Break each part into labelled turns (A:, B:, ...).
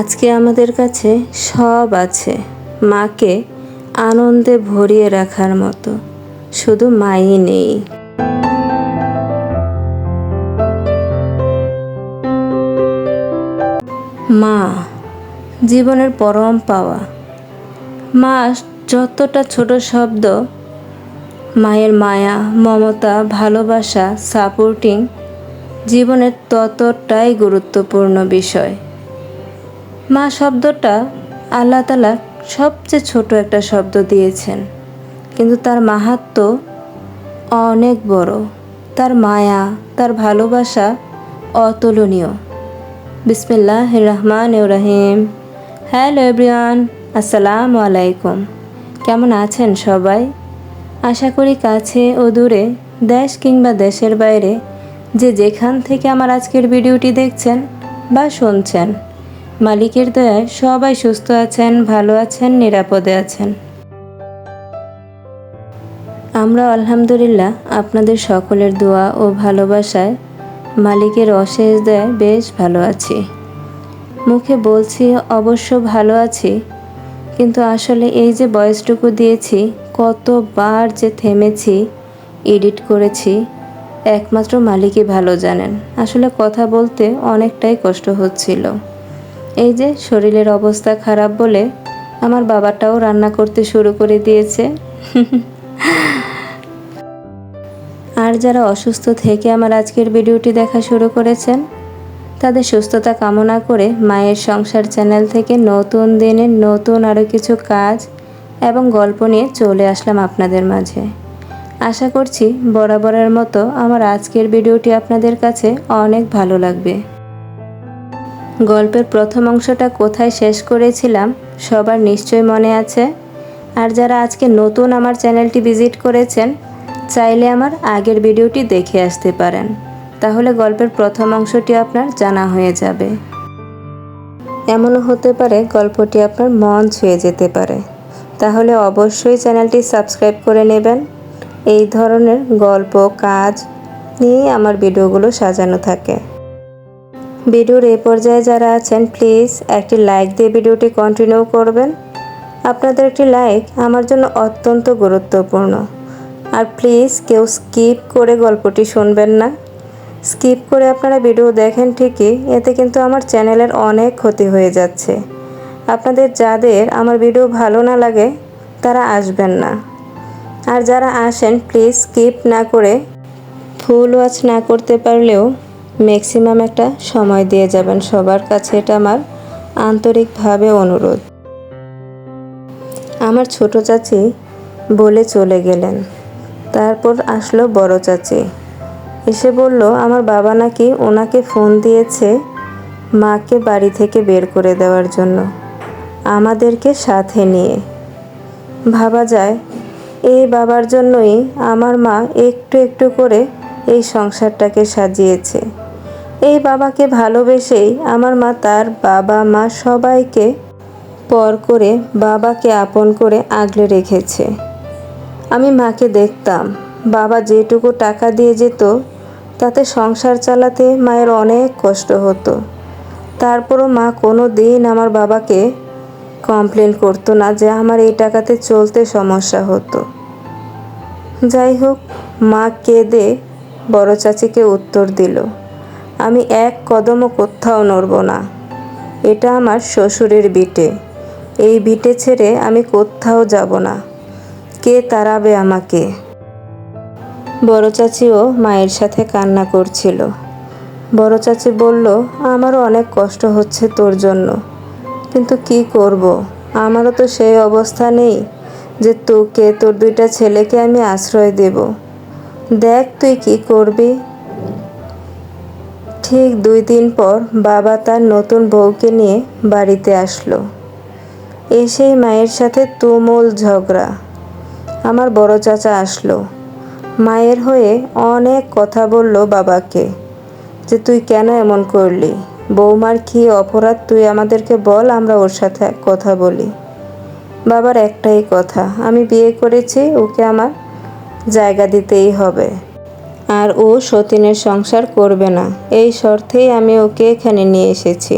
A: আজকে আমাদের কাছে সব আছে মাকে আনন্দে ভরিয়ে রাখার মতো, শুধু মাই নেই। মা জীবনের পরম পাওয়া। মা যতটা ছোট শব্দ, মায়ের মায়া, মমতা, ভালোবাসা, সাপোর্টিং জীবনের ততটাই গুরুত্বপূর্ণ বিষয়। মা শব্দটা আল্লাহ তাআলা সবচেয়ে ছোট একটা শব্দ দিয়েছেন, কিন্তু তার মাহাত্ম্য অনেক বড়। তার মায়া, তার ভালোবাসা অতুলনীয়। বিসমিল্লাহির রহমানির রহিম। হ্যালো এভরিওয়ান, আসসালামু আলাইকুম। কেমন আছেন সবাই? আশা করি কাছে ও দূরে, দেশ কিংবা দেশের বাইরে যে যেখান থেকে আমার আজকের ভিডিওটি দেখছেন বা শুনছেন, মালিকের দয়ায় সবাই সুস্থ আছেন, ভালো আছেন, নিরাপদে আছেন। আমরা আলহামদুলিল্লাহ আপনাদের সকলের দোয়া ও ভালোবাসায় মালিকের অশেষ দয়ায় বেশ ভালো আছি। মুখে বলছি অবশ্য ভালো আছি, কিন্তু আসলে এই যে বয়সটুকু দিয়েছি, কতবার যে থেমেছি, এডিট করেছি, একমাত্র মালিকই ভালো জানেন। আসলে কথা বলতে অনেকটাই কষ্ট হচ্ছিল। এই যে শরীরের অবস্থা খারাপ বলে আমার বাবাটাও রান্না করতে শুরু করে দিয়েছে। আর যারা অসুস্থ থেকে আমার আজকের ভিডিওটি দেখা শুরু করেছেন, তাদের সুস্থতা কামনা করে মায়ের সংসার চ্যানেল থেকে নতুন দিনের নতুন আরও কিছু কাজ এবং গল্প নিয়ে চলে আসলাম আপনাদের মাঝে। আশা করছি বরাবরের মতো আমার আজকের ভিডিওটি আপনাদের কাছে অনেক ভালো লাগবে। গল্পের প্রথম অংশটা কোথায় শেষ করেছিলাম সবার নিশ্চয় মনে আছে। আর যারা আজকে নতুন আমার চ্যানেলটি ভিজিট করেছেন, চাইলে আমার আগের ভিডিওটি দেখে আসতে পারেন, তাহলে গল্পের প্রথম অংশটি আপনার জানা হয়ে যাবে। এমনও হতে পারে গল্পটি আপনার মন ছুঁয়ে যেতে পারে, তাহলে অবশ্যই চ্যানেলটি সাবস্ক্রাইব করে নেবেন। এই ধরনের গল্প কাজ নিয়েই আমার ভিডিওগুলো সাজানো থাকে। ভিডিওর এই পর্যায়ে যারা আছেন, প্লিজ একটি লাইক দিয়ে ভিডিওটি কন্টিনিউ করবেন। আপনাদের একটি লাইক আমার জন্য অত্যন্ত গুরুত্বপূর্ণ। আর প্লিজ কেউ স্কিপ করে গল্পটি শুনবেন না। স্কিপ করে আপনারা ভিডিও দেখেন ঠিকই, এতে কিন্তু আমার চ্যানেলের অনেক ক্ষতি হয়ে যাচ্ছে। আপনাদের যাদের আমার ভিডিও ভালো না লাগে তারা আসবেন না। আর যারা আসেন, প্লিজ স্কিপ না করে ফুল ওয়াচ না করতে পারলেও ম্যাক্সিমাম একটা সময় দিয়ে যাবেন। সবার কাছে এটা আমার আন্তরিকভাবে অনুরোধ। আমার ছোট চাচি বলে চলে গেলেন। তারপর আসলো বড় চাচি, এসে বলল আমার বাবা নাকি ওনাকে ফোন দিয়েছে মাকে বাড়ি থেকে বের করে দেওয়ার জন্য, আমাদেরকে সাথে নিয়ে। ভাবা যায় এই বাবার জন্যই আমার মা একটু একটু করে এই সংসারটাকে সাজিয়েছে। এই বাবাকে ভালোবেসেই আমার মা তার বাবা মা সবাইকে পর করে বাবাকে আপন করে আগলে রেখেছে। আমি মাকে দেখতাম, বাবা যেটুকু টাকা দিয়ে যেত তাতে সংসার চালাতে মায়ের অনেক কষ্ট হতো। তারপরও মা কোনো দিন আমার বাবাকে কমপ্লেন করতো না যে আমার এই টাকাতে চলতে সমস্যা হতো। যাই হোক, মা কেঁদে বড় চাচিকে উত্তর দিল, আমি এক কদমও কোথাও নড়ব না। এটা আমার শ্বশুরের ভিটে, এই ভিটে ছেড়ে আমি কোথাও যাব না। কে তাড়াবে আমাকে? বড় চাচিও মায়ের সাথে কান্না করছিল। বড় চাচি বলল, আমারও অনেক কষ্ট হচ্ছে তোর জন্য, কিন্তু কি করব, আমারও তো সেই অবস্থা নেই যে তোকে তোর দুইটা ছেলেকে আমি আশ্রয় দেব। দেখ তুই কি করবি। ঠিক 2 দিন পর বাবা তার নতুন বউকে নিয়ে বাড়িতে আসলো। এসেই মায়ের সাথে তুমুল ঝগড়া। আমার বড় চাচা আসলো, মায়ের হয়ে অনেক কথা বলল বাবাকে যে তুই কেন এমন করলি, বৌমার কী অপরাধ তুই আমাদেরকে বল, আমরা ওর সাথে কথা বলি। বাবার একটাই কথা, আমি বিয়ে করেছি, ওকে আমার জায়গা দিতেই হবে, আর ও সতীনের সংসার করবে না, এই শর্তেই আমি ওকে এখানে নিয়ে এসেছি।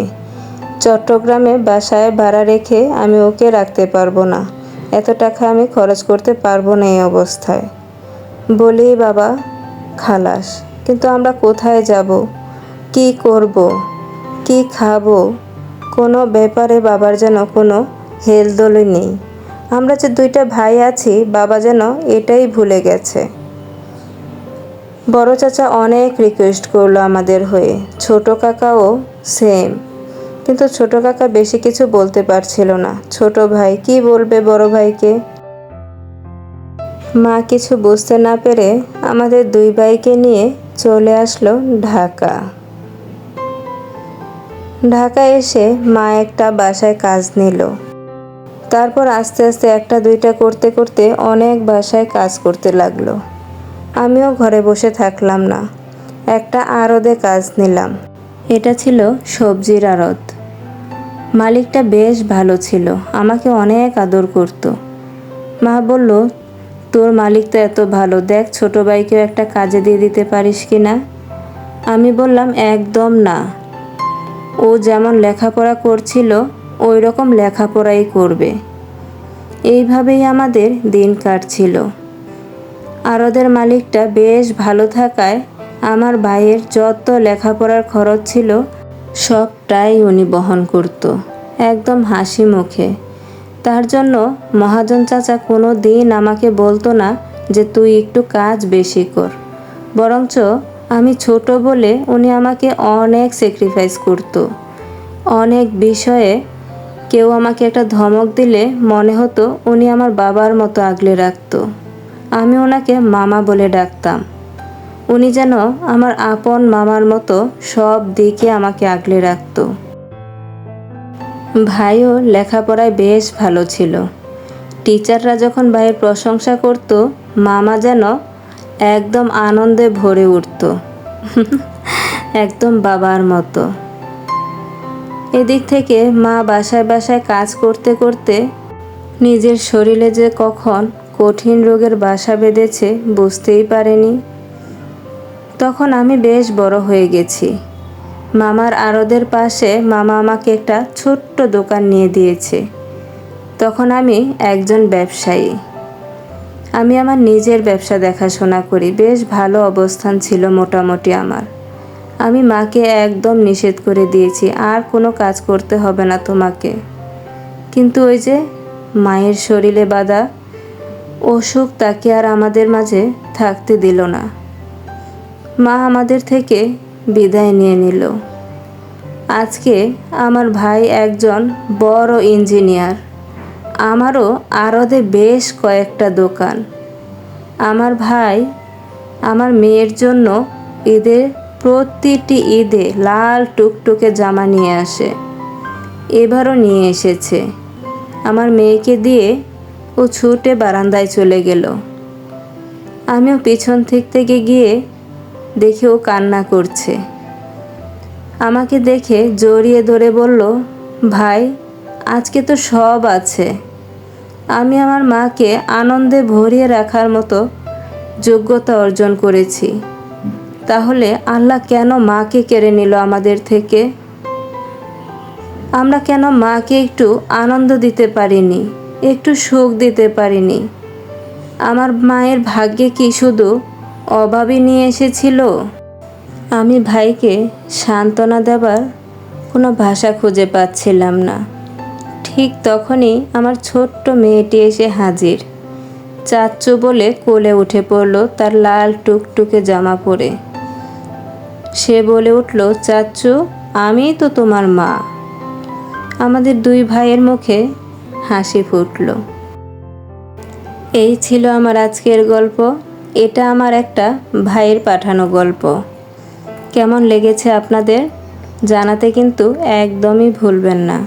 A: চট্টগ্রামে বাসায় ভাড়া রেখে আমি ওকে রাখতে পারবো না, এত টাকা আমি খরচ করতে পারবো না এই অবস্থায়। বলি বাবা খালাস, কিন্তু আমরা কোথায় যাব, কি করব, কি খাবো, কোনো ব্যাপারে বাবার যেন কোনো হেলদোলই নেই। আমরা যে দুইটা ভাই আছি বাবা যেন এটাই ভুলে গেছে। বড় চাচা অনেক রিকোয়েস্ট করলো আমাদের হয়ে, ছোট কাকাও সেম, কিন্তু ছোট কাকা বেশি কিছু বলতে পারছিল না। ছোট ভাই কি বলবে বড় ভাইকে? মা কিছু বুঝতে না পেরে আমাদের দুই ভাইকে নিয়ে চলে আসলো ঢাকা। ঢাকা এসে মা একটা বাসায় কাজ নিল। তারপর আস্তে আস্তে একটা দুইটা করতে করতে অনেক বাসায় কাজ করতে লাগলো। আমিও ঘরে বসে থাকলাম না, একটা আড়তে কাজ নিলাম। এটা ছিল সবজির আড়ত। মালিকটা বেশ ভালো ছিল, আমাকে অনেক আদর করত। মা বলল, তোর মালিক তো এত ভালো, দেখ ছোট ভাইকেও একটা কাজে দিয়ে দিতে পারিস কি না? আমি বললাম একদম না, ও যেমন লেখাপড়া করছিল ওই রকম লেখাপড়াই করবে। এইভাবেই আমাদের দিন কাটছিল। আড়তের মালিকটা বেশ ভালো থাকায় আমার ভাইয়ের যত লেখাপড়ার খরচ ছিল সবটাই উনি বহন করত, একদম হাসি মুখে। তার জন্য মহাজন চাচা কোনো দিন আমাকে বলতো না যে তুই একটু কাজ বেশি কর, বরঞ্চ আমি ছোট বলে উনি আমাকে অনেক স্যাক্রিফাইস করতো। অনেক বিষয়ে কেউ আমাকে একটা ধমক দিলে মনে হতো উনি আমার বাবার মতো আগলে রাখতো। আমি ওনাকে মামা বলে ডাকতাম। উনি যেন আমার আপন মামার মতো সব দিকে আমাকে আগলে রাখতো। ভাইও লেখাপড়ায় বেশ ভালো ছিল। টিচাররা যখন ভাইয়ের প্রশংসা করত মামা যেন একদম আনন্দে ভরে উঠত, একদম বাবার মতো। এদিক থেকে মা বাসায় বাসায় কাজ করতে করতে নিজের শরীরে যে কখন কঠিন রোগের বাসা বেঁধেছে বুঝতেই পারেনি। তখন আমি বেশ বড় হয়ে গেছি। মামার আড়তের পাশে মামা আমাকে একটা ছোট্ট দোকান নিয়ে দিয়েছে। তখন আমি একজন ব্যবসায়ী। আমি আমার নিজের ব্যবসা দেখাশোনা করি, বেশ ভালো অবস্থান ছিল মোটামুটি আমার। আমি মাকে একদম নিষেধ করে দিয়েছি, আর কোনো কাজ করতে হবে না তোমাকে। কিন্তু ওই যে মায়ের শরীরে বাঁধা অসুখ তাকে আর আমাদের মাঝে থাকতে দিল না। মা আমাদের থেকে বিদায় নিয়ে নিল। আজকে আমার ভাই একজন বড় ইঞ্জিনিয়ার, আমারও আড়তে বেশ কয়েকটা দোকান। আমার ভাই আমার মেয়ের জন্য ঈদের প্রতিটি ঈদে লাল টুকটুকে জামা নিয়ে আসে। এবারও নিয়ে এসেছে। আমার মেয়েকে দিয়ে ও ছুটে বারান্দায় চলে গেল। আমিও পিছন থেকে গিয়ে দেখে ও কান্না করছে। আমাকে দেখে জড়িয়ে ধরে বলল, ভাই আজকে তো সব আছে, আমি আমার মাকে আনন্দে ভরিয়ে রাখার মতো যোগ্যতা অর্জন করেছি, তাহলে আল্লাহ কেন মাকে কেড়ে নিল আমাদের থেকে? আমরা কেন মাকে একটু আনন্দ দিতে পারিনি, একটু সুখ দিতে পারিনি? আমার মায়ের ভাগ্যে কি শুধু অভাবই নিয়ে এসেছিল? আমি ভাইকে সান্ত্বনা দেবার কোনো ভাষা খুঁজে পাচ্ছিলাম না। ঠিক তখনই আমার ছোট্ট মেয়েটি এসে হাজির। চাচ্চু বলে কোলে উঠে পড়ল তার লাল টুকটুকে জামা পরে। সে বলে উঠল, চাচ্চু আমি তো তোমার মা। আমাদের দুই ভাইয়ের মুখে হাসি ফুটল। এই ছিল আমার আজকের গল্প। এটা আমার একটা ভাইয়ের পাঠানো গল্প। কেমন লেগেছে আপনাদের জানাতে কিন্তু একদমই ভুলবেন না।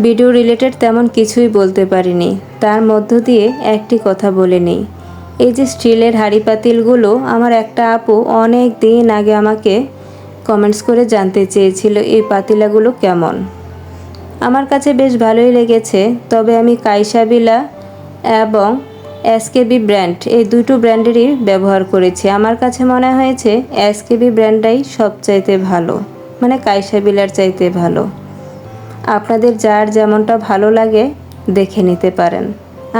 A: ভিডিও রিলেটেড তেমন কিছুই বলতে পারিনি, তার মধ্য দিয়ে একটি কথা বলে নিই। এই যে স্টিলের হাঁড়ি পাতিলগুলো, আমার একটা আপু অনেক দিন আগে আমাকে কমেন্টস করে জানতে চেয়েছিল এই পাতিলাগুলো কেমন। আমার কাছে বেশ ভালোই লেগেছে, তবে আমি কাইসাবিলা এবং এসকেবি ব্র্যান্ড এই দুটো ব্র্যান্ডেরই ব্যবহার করেছি। আমার কাছে মনে হয়েছে এসকেবি ব্র্যান্ডটাই সবচাইতে ভালো, মানে কাইসাবিলার চাইতে ভালো। আপনাদের যার যেমনটা ভালো লাগে দেখে নিতে পারেন।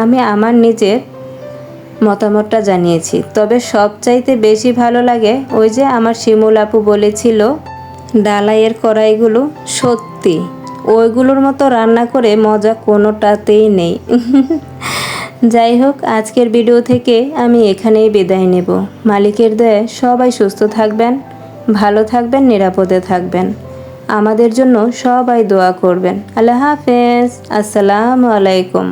A: আমি আমার নিজের মতামতটা জানিয়েছি, তবে সবচাইতে বেশি ভালো লাগে ওই যে আমার শিমুল আপু বলেছিল ডালাইয়ের কড়াইগুলো, সত্যি ওইগুলোর মতো রান্না করে মজা কোনোটাতেই নেই। যাই হোক, আজকের ভিডিও থেকে আমি এখানেই বিদায় নেব। মালিকের দয়ায় সবাই সুস্থ থাকবেন, ভালো থাকবেন, নিরাপদে থাকবেন। আমাদের জন্য সবাই দোয়া করবেন। আল্লাহ হাফেজ। আসসালামু আলাইকুম।